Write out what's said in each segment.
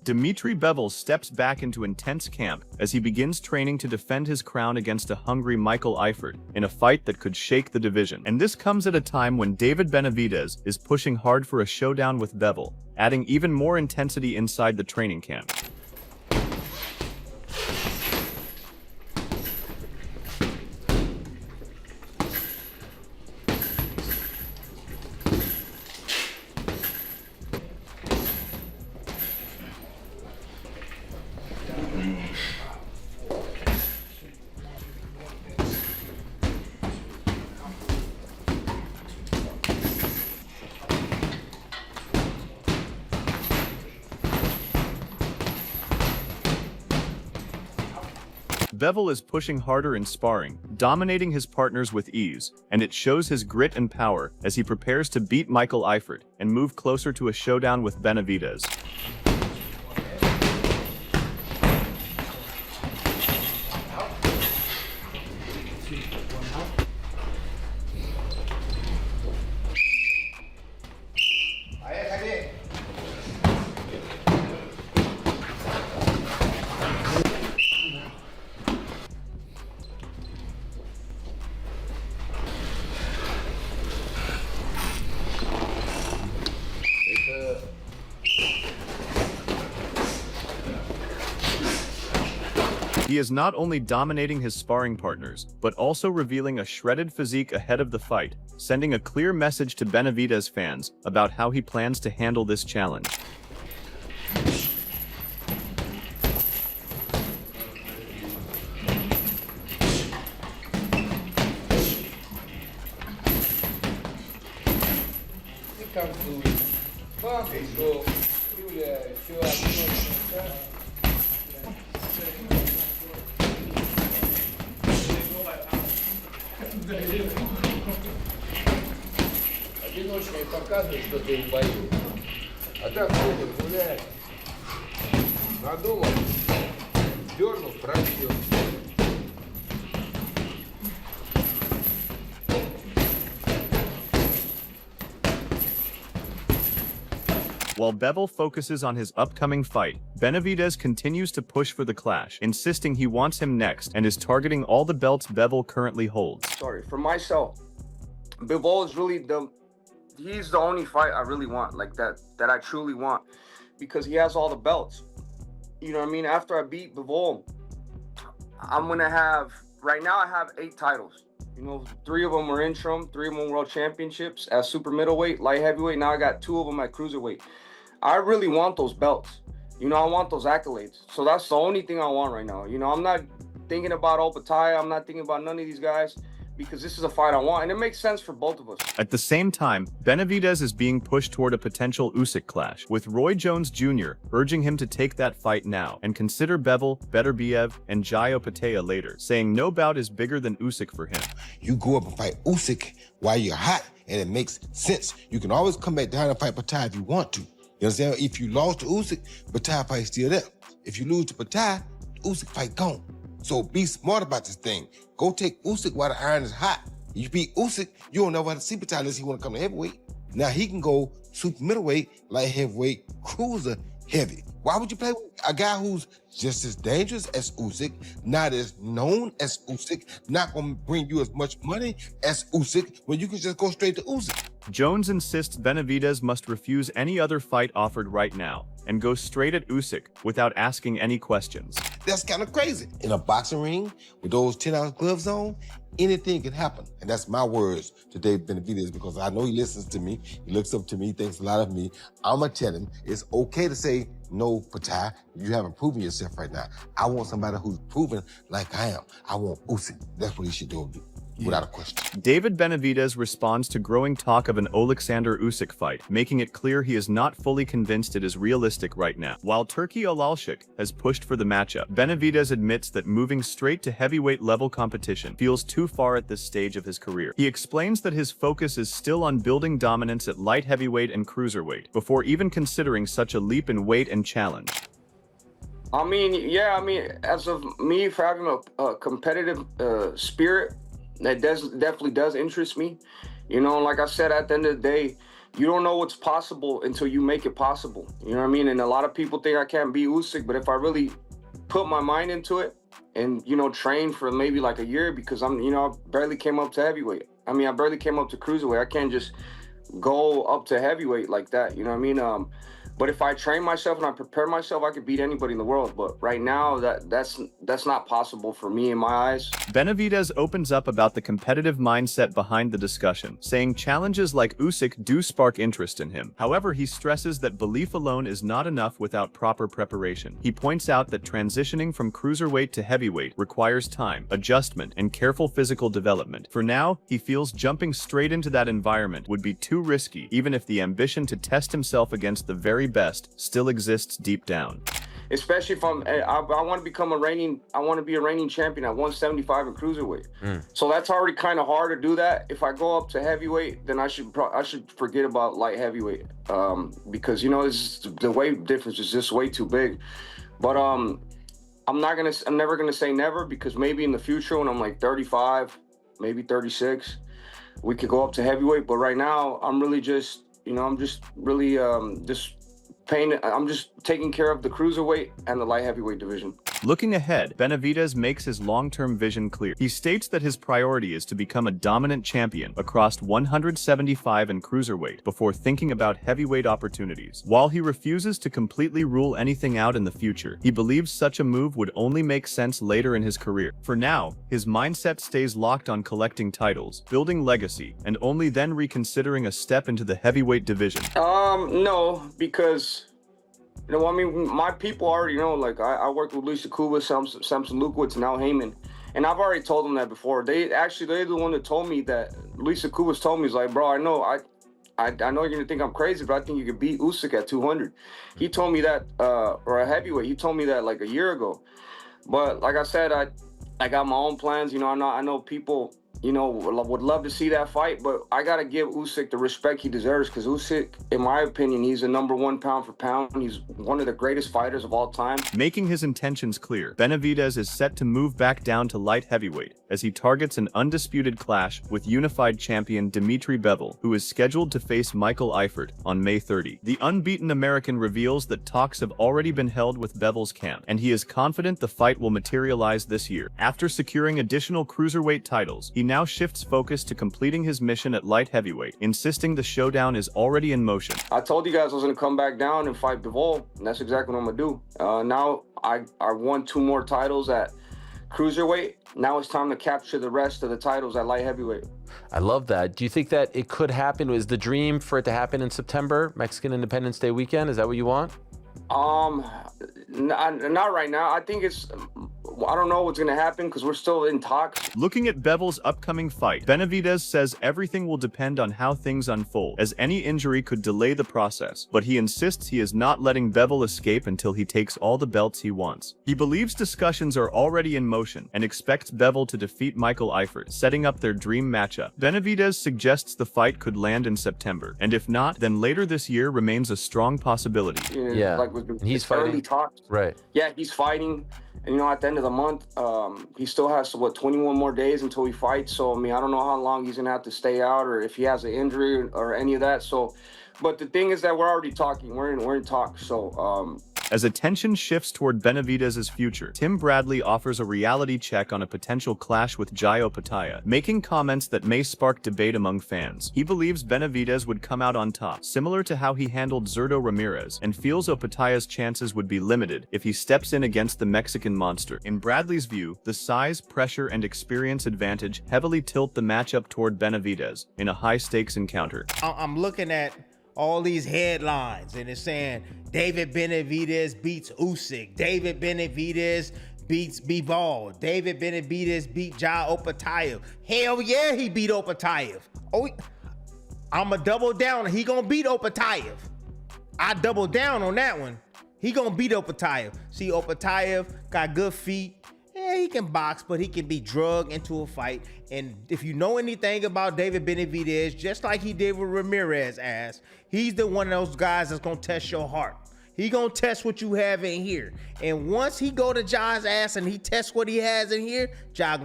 Dmitry Bivol steps back into intense camp as he begins training to defend his crown against a hungry Michael Eifert in a fight that could shake the division. And this comes at a time when Benavidez is pushing hard for a showdown with Bivol, adding even more intensity inside the training camp. Bivol is pushing harder in sparring, dominating his partners with ease, and it shows his grit and power as he prepares to beat Michael Eifert and move closer to a showdown with Benavidez. He is not only dominating his sparring partners, but also revealing a shredded physique ahead of the fight, sending a clear message to Benavidez fans about how he plans to handle this challenge. Одиночные показывают, что ты в бою. А так ходят, гуляют. Надумал, дернул, пробил. While Bivol focuses on his upcoming fight, Benavidez continues to push for the clash, insisting he wants him next and is targeting all the belts Bivol currently holds. Sorry, for myself, Bivol is really he's the only fight I really want, like that I truly want, because he has all the belts. You know what I mean? After I beat Bivol, I'm gonna have, right now I have 8 titles. You know, 3 of them were interim, 3 of them world championships at super middleweight, light heavyweight. Now I got 2 of them at cruiserweight. I really want those belts. You know, I want those accolades. So that's the only thing I want right now. You know, I'm not thinking about Opataya. I'm not thinking about none of these guys, because this is a fight I want, and it makes sense for both of us. At the same time, Benavidez is being pushed toward a potential Usyk clash, with Roy Jones Jr. urging him to take that fight now and consider Bivol, Beterbiev, and Gushianov later, saying no bout is bigger than Usyk for him. You go up and fight Usyk while you're hot, and it makes sense. You can always come back down and fight Beterbiev if you want to. You understand? If you lost to Usyk, Beterbiev fight still there. If you lose to Beterbiev, Usyk fight gone. So be smart about this thing. Go take Usyk while the iron is hot. You beat Usyk, you don't know how to see Beterbiev unless he want to come to heavyweight. Now he can go super middleweight, light heavyweight, cruiser heavy. Why would you play with a guy who's just as dangerous as Usyk, not as known as Usyk, not gonna bring you as much money as Usyk, when you can just go straight to Usyk? Jones insists Benavidez must refuse any other fight offered right now and go straight at Usyk without asking any questions. That's kind of crazy. In a boxing ring with those 10-ounce gloves on, anything can happen. And that's my words to Dave Benavidez, because I know he listens to me. He looks up to me, thinks a lot of me. I'm going to tell him it's okay to say, no, Beterbiev, you haven't proven yourself right now. I want somebody who's proven like I am. I want Usyk. That's what he should do. Without a question. Benavidez responds to growing talk of an Alexander Usyk fight, making it clear he is not fully convinced it is realistic right now. While Turkey Alalshik has pushed for the matchup, Benavidez admits that moving straight to heavyweight level competition feels too far at this stage of his career. He explains that his focus is still on building dominance at light heavyweight and cruiserweight, before even considering such a leap in weight and challenge. I mean, yeah, as of me, for having a competitive spirit, that definitely does interest me. You know, like I said, at the end of the day, you don't know what's possible until you make it possible. You know what I mean? And a lot of people think I can't beat Usyk, but if I really put my mind into it and, you know, train for maybe like a year, because I barely came up to heavyweight. I mean, I barely came up to cruiserweight. I can't just go up to heavyweight like that. You know what I mean? But if I train myself and I prepare myself, I could beat anybody in the world. But right now, that's not possible for me in my eyes. Benavidez opens up about the competitive mindset behind the discussion, saying challenges like Usyk do spark interest in him. However, he stresses that belief alone is not enough without proper preparation. He points out that transitioning from cruiserweight to heavyweight requires time, adjustment, and careful physical development. For now, he feels jumping straight into that environment would be too risky, even if the ambition to test himself against the very best still exists deep down. Especially if I want to become I want to be a reigning champion at 175 in cruiserweight. So that's already kind of hard to do that. If I go up to heavyweight, then I should forget about light heavyweight, because, you know, the weight difference is just way too big. But I'm never gonna say never, because maybe in the future when I'm like 35, maybe 36, we could go up to heavyweight. But right now, I'm really just, you know, I'm just really I'm just taking care of the cruiserweight and the light heavyweight division. Looking ahead, Benavidez makes his long-term vision clear. He states that his priority is to become a dominant champion across 175 and cruiserweight before thinking about heavyweight opportunities. While he refuses to completely rule anything out in the future, he believes such a move would only make sense later in his career. For now, his mindset stays locked on collecting titles, building legacy, and only then reconsidering a step into the heavyweight division. No, because, you know, I mean, my people already know, like, I work with Lisa Kuba, Samson Lukowitz, and Al Heyman. And I've already told them that before. They're the one that told me that. Lisa Kuba's told me, he's like, bro, I know you're gonna think I'm crazy, but I think you could beat Usyk at 200. He told me that, or a heavyweight, he told me that like a year ago. But like I said, I got my own plans. You know, I know people, you know, would love to see that fight, but I got to give Usyk the respect he deserves, because Usyk, in my opinion, he's a #1 pound for pound. He's one of the greatest fighters of all time. Making his intentions clear, Benavidez is set to move back down to light heavyweight as he targets an undisputed clash with unified champion Dmitry Bivol, who is scheduled to face Michael Eifert on May 30. The unbeaten American reveals that talks have already been held with Bivol's camp, and he is confident the fight will materialize this year. After securing additional cruiserweight titles, he now shifts focus to completing his mission at light heavyweight, insisting the showdown is already in motion. I told you guys I was going to come back down and fight Bivol, and that's exactly what I'm going to do. Now I won 2 more titles at cruiserweight. Now it's time to capture the rest of the titles at light heavyweight. I love that. Do you think that it could happen? Is the dream for it to happen in September, Mexican Independence Day weekend? Is that what you want? Not right now. I think I don't know what's going to happen because we're still in talks. Looking at Bivol's upcoming fight, Benavidez says everything will depend on how things unfold, as any injury could delay the process, but he insists he is not letting Bivol escape until he takes all the belts he wants. He believes discussions are already in motion and expects Bivol to defeat Michael Eifert, setting up their dream matchup. Benavidez suggests the fight could land in September, and if not, then later this year remains a strong possibility. Yeah, like he's fighting. Talks. Right. Yeah, he's fighting. And, you know, at the end of the month, he still has, 21 more days until he fights. So, I mean, I don't know how long he's going to have to stay out or if he has an injury or any of that. So, but the thing is that we're already talking. We're in talks. So, as attention shifts toward Benavidez's future, Tim Bradley offers a reality check on a potential clash with Jai Opetaia, making comments that may spark debate among fans. He believes Benavidez would come out on top, similar to how he handled Zurdo Ramirez, and feels Opetaia's chances would be limited if he steps in against the Mexican monster. In Bradley's view, the size, pressure, and experience advantage heavily tilt the matchup toward Benavidez in a high-stakes encounter. I'm looking at all these headlines and it's saying David Benavidez beats Usyk, David Benavidez beats Bivol, David Benavidez beat Jai Opetaia. Hell yeah, he beat Opetaia. Oh, I'ma double down. He gonna beat Opetaia. I double down on that one. He gonna beat Opetaia. See, Opetaia got good feet. Yeah, he can box, but he can be drugged into a fight. And if you know anything about David Benavidez, just like he did with Ramirez ass, he's the one of those guys that's gonna test your heart. He gonna test what you have in here. And once he go to Jai's ass and he tests what he has in here, Jai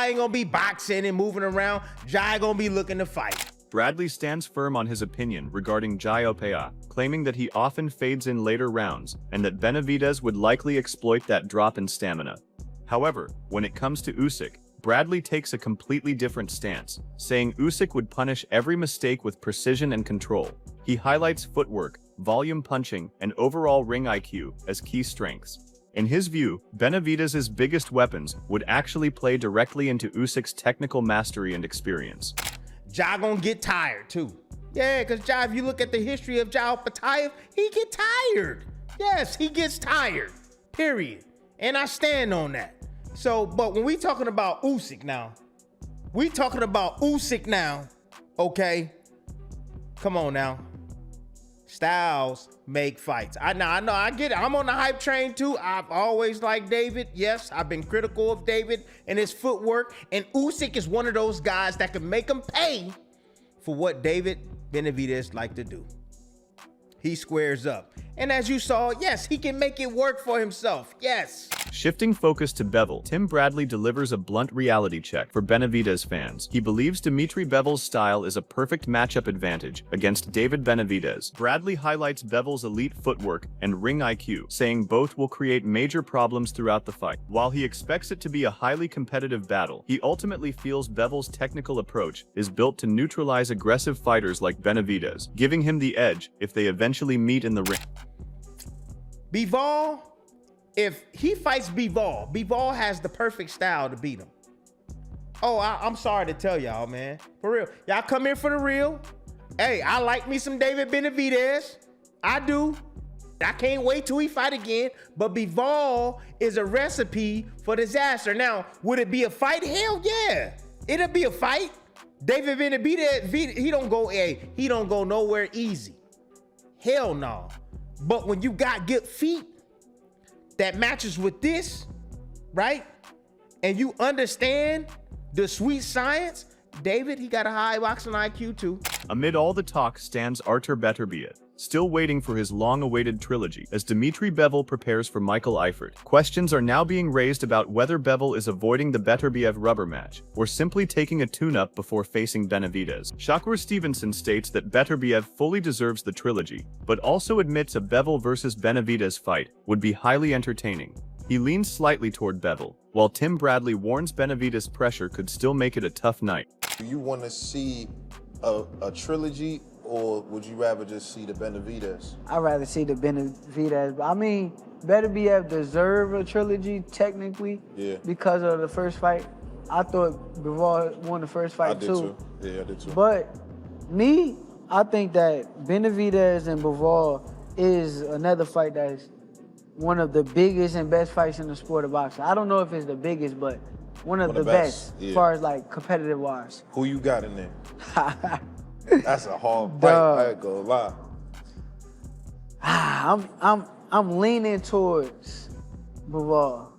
ain't gonna be boxing and moving around. Jai gonna be looking to fight. Bradley stands firm on his opinion regarding Gushianov, claiming that he often fades in later rounds and that Benavidez would likely exploit that drop in stamina. However, when it comes to Usyk, Bradley takes a completely different stance, saying Usyk would punish every mistake with precision and control. He highlights footwork, volume punching, and overall ring IQ as key strengths. In his view, Benavidez's biggest weapons would actually play directly into Usyk's technical mastery and experience. Ja gonna get tired too. Yeah, because Ja, if you look at the history of Ja Beterbiev, he get tired. Yes, he gets tired, period. And I stand on that. So, but when we talking about Usyk now, okay? Come on now. Styles make fights. I know, I get it. I'm on the hype train too. I've always liked David. Yes, I've been critical of David and his footwork. And Usyk is one of those guys that can make him pay for what David Benavidez like to do. He squares up. And as you saw, yes, he can make it work for himself. Yes. Shifting focus to Bivol, Tim Bradley delivers a blunt reality check for Benavidez fans. He believes Dmitry Bivol's style is a perfect matchup advantage against David Benavidez. Bradley highlights Bivol's elite footwork and ring IQ, saying both will create major problems throughout the fight. While he expects it to be a highly competitive battle, he ultimately feels Bivol's technical approach is built to neutralize aggressive fighters like Benavidez, giving him the edge if they eventually meet in the ring. Bivol, if he fights Bivol, Bivol has the perfect style to beat him. Oh, I'm sorry to tell y'all, man. For real. Y'all come here for the real. Hey, I like me some David Benavidez. I do. I can't wait till we fight again. But Bivol is a recipe for disaster. Now, would it be a fight? Hell yeah. It'll be a fight. David Benavidez, he don't go nowhere easy. Hell no. But when you got good feet that matches with this, right? And you understand the sweet science, David, he got a high boxing IQ too. Amid all the talk stands Artur Beterbiev, still waiting for his long-awaited trilogy. As Dmitry Bivol prepares for Michael Eifert, questions are now being raised about whether Bivol is avoiding the Beterbiev rubber match or simply taking a tune-up before facing Benavidez. Shakur Stevenson states that Beterbiev fully deserves the trilogy, but also admits a Bivol versus Benavidez fight would be highly entertaining. He leans slightly toward Bivol, while Tim Bradley warns Benavidez' pressure could still make it a tough night. Do you want to see a trilogy, or would you rather just see the Benavidez? I'd rather see the Benavidez. I mean, Beterbiev deserve a trilogy technically, because of the first fight. I thought Bivol won the first fight too. Yeah, I did too. But me, I think that Benavidez and Bivol is another fight that's one of the biggest and best fights in the sport of boxing. I don't know if it's the biggest, but one of the best as far as like competitive wise. Who you got in there? That's a hard fight. I ain't gonna lie. I'm leaning towards Bivol,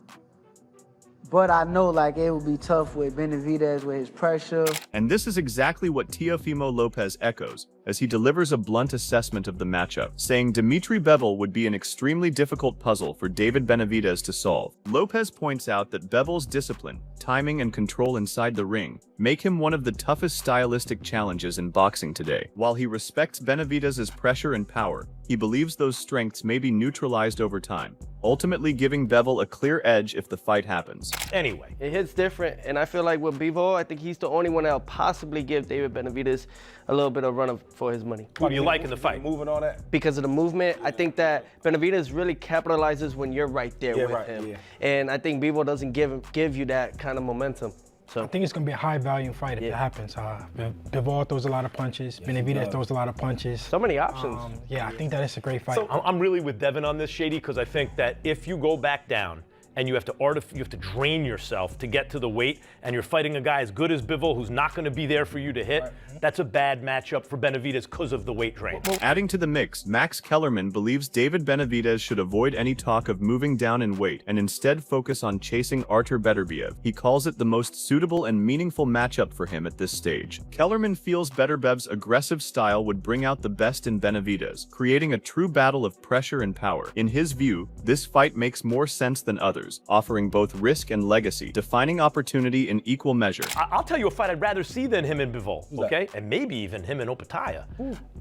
but I know like it will be tough with Benavidez with his pressure. And this is exactly what Teofimo Lopez echoes as he delivers a blunt assessment of the matchup, saying Dmitry Bivol would be an extremely difficult puzzle for David Benavidez to solve. Lopez points out that Bivol's discipline, timing, and control inside the ring make him one of the toughest stylistic challenges in boxing today. While he respects Benavidez's pressure and power, he believes those strengths may be neutralized over time, ultimately giving Bivol a clear edge if the fight happens. Anyway, it hits different, and I feel like with Bivol, I think he's the only one that'll possibly give David Benavidez a little bit of run for his money. Who do you like in the fight? Moving all that? Because of the movement, I think that Benavidez really capitalizes when you're right there with him. And I think Bivol doesn't give you that kind of momentum. So I think it's going to be a high-volume fight if it happens. Bivol throws a lot of punches. Benavidez throws a lot to punches. So many options. Yeah, I think that is a great fight. So I'm really with Devin on this, Shady, because I think that if you go back down and you have to drain yourself to get to the weight, and you're fighting a guy as good as Bivol who's not going to be there for you to hit, that's a bad matchup for Benavidez because of the weight drain. Adding to the mix, Max Kellerman believes David Benavidez should avoid any talk of moving down in weight and instead focus on chasing Artur Beterbiev. He calls it the most suitable and meaningful matchup for him at this stage. Kellerman feels Beterbiev's aggressive style would bring out the best in Benavidez, creating a true battle of pressure and power. In his view, this fight makes more sense than others, others, offering both risk and legacy, defining opportunity in equal measure. I'll tell you a fight I'd rather see than him and Bivol, okay? And maybe even him and Opataya.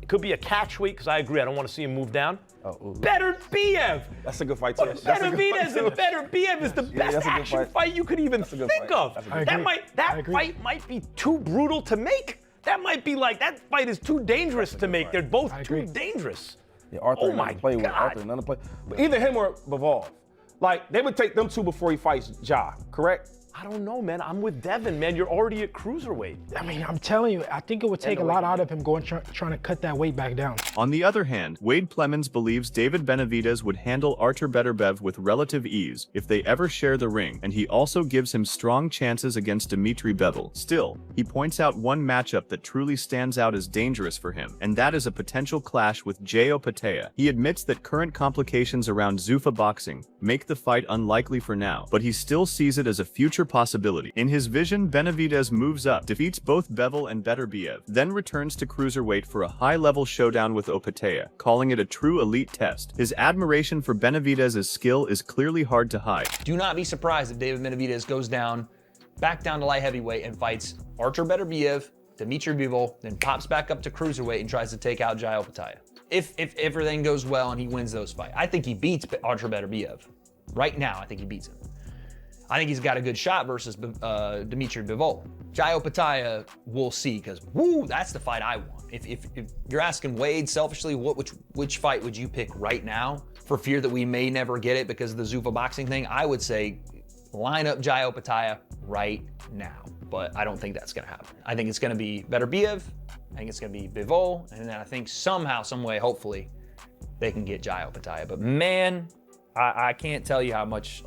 It could be a catch weight, because I agree, I don't want to see him move down. Beterbiev! That's a good fight, too. Benavidez and Beterbiev is the best action fight you could even think of. That fight might be too brutal to make. That might be like, that fight is too dangerous to make. They're both too dangerous. Yeah, Arthur ain't play with Arthur. None to play. But either him or Bivol. Like, they would take them two before he fights Ja, correct? I don't know, man. I'm with Devin, man. You're already at cruiserweight. I mean, I'm telling you, I think it would take a lot out of him trying to cut that weight back down. On the other hand, Wade Plemons believes David Benavidez would handle Artur Beterbiev with relative ease if they ever share the ring, and he also gives him strong chances against Dmitry Bivol. Still, he points out one matchup that truly stands out as dangerous for him, and that is a potential clash with Opataya. He admits that current complications around Zuffa boxing make the fight unlikely for now, but he still sees it as a future possibility. In his vision, Benavidez moves up, defeats both Bivol and Beterbiev, then returns to cruiserweight for a high-level showdown with Opataya, calling it a true elite test. His admiration for Benavidez's skill is clearly hard to hide. Do not be surprised if David Benavidez goes back down to light heavyweight and fights Artur Beterbiev, Dmitry Bivol, then pops back up to cruiserweight and tries to take out Opataya. If everything goes well and he wins those fights. I think he beats Artur Beterbiev. Right now, I think he beats him. I think he's got a good shot versus Dmitry Bivol. Opataya, we'll see, because that's the fight I want. If you're asking Wade selfishly, which fight would you pick right now for fear that we may never get it because of the Zuffa boxing thing? I would say line up Opataya right now, but I don't think that's gonna happen. I think it's gonna be Beterbiev, I think it's gonna be Bivol, and then I think somehow, some way, hopefully, they can get Opataya. But man, I can't tell you how much,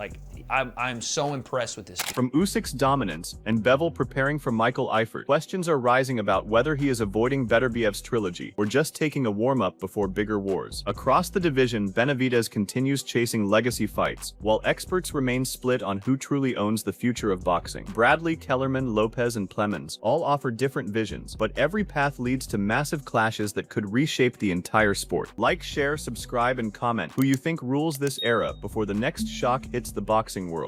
I'm so impressed with this. From Usyk's dominance and Bivol preparing for Michael Eifert, questions are rising about whether he is avoiding Beterbiev's trilogy or just taking a warm-up before bigger wars. Across the division, Benavidez continues chasing legacy fights, while experts remain split on who truly owns the future of boxing. Bradley, Kellerman, Lopez, and Plemons all offer different visions, but every path leads to massive clashes that could reshape the entire sport. Like, share, subscribe, and comment who you think rules this era before the next shock hits the boxing world.